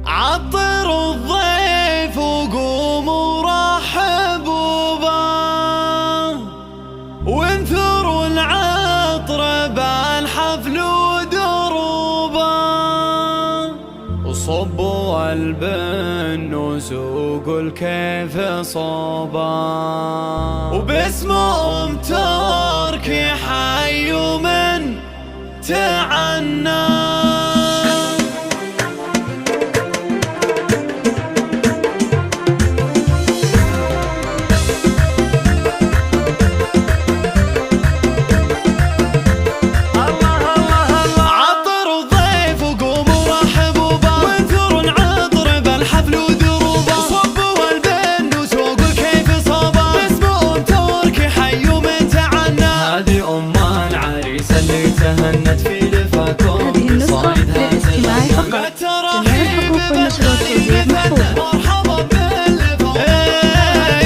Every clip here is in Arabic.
عطر الضيف وقوم ورحبوا به، وانثروا العطر بالحفل ودروبه، وصبوا البن وسوقوا الكيف صوبه، وباسم ام تركي حي من تعنى. تهنت في لفاكم بصايدها الاجتماعي فقط. جميع الحقوق والنشر والتوزيع محفوظة. مرحبا باللفاق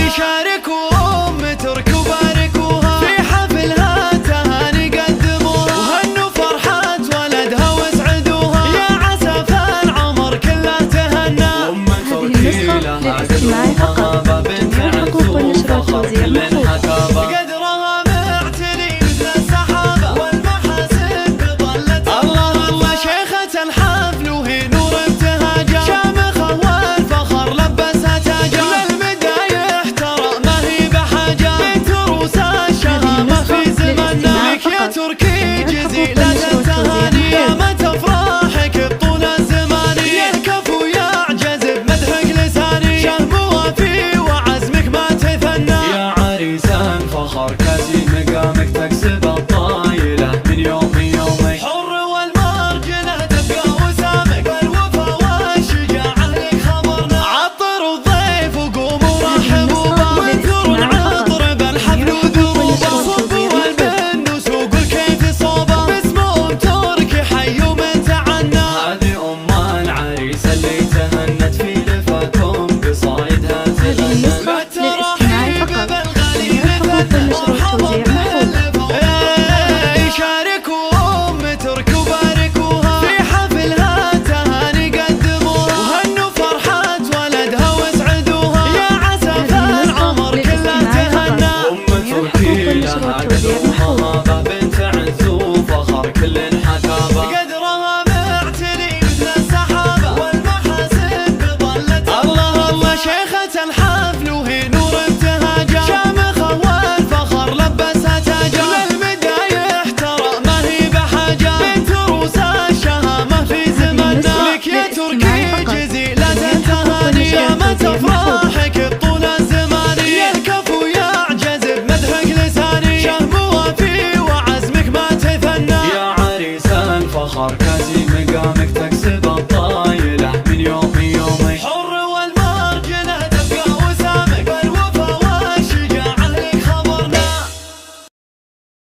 يشاركوا أم تركي وباركوها في حفلها تهاني قدموها، وهنوا فرحة ولدها واسعدوها، يا عسى العمر كله تهنى. أم تركي لها قدوها بنت عزوز فخر كل حكابة. تركي جزيلة التهاني، يا متى افراحك بطول الزمان، يا الكفو يعجز بمدحك لساني، شهم وفي وعزمك ما تثنى. يا عريسان فخر كاسي مقامك تكسب الطايلة من يوم يومي، حر والمرجلة تبقى وسامك، والوفا والشجاعة لك خبرنا. عطر الضيف وقوموا ورحبوا به، وانثروا العطر بالحفل ودروبه، صبوا البن وسوقوا الكيف صوبه، باسم ام تركي حيوا من تعنى. هذه ام العريسة اللي تهنت في لفاكم بصايدها تغنى. بالترحيب بالغالي مثنى، مرحبا باللفاق يشاركوا ام تركي وباركوها في حفلها تهاني قدموها، وهنوا فرحة ولدها واسعدوها، يا عسى العمر كله تهنى. أم تركي لها قدوها بنت عزوز فخر كل حكابة. قدرها معتلي مثل السحابة، والمحاسن بظلت الله شيخة الحفل وهي نور ابتهاجها، شامخة والفخر لبسها تاجها، للمدايح ترى ما هي بحاجة، بنت روس الشهامة في زمننا. لك يا تركي جزيلة التهاني، يا متى افراحك بطول الزمان، يا الكفو يعجز بمدحك لساني، شهم وفي وعزمك ما تثنى. يا عريسان فخر كاسي مقامك تكسب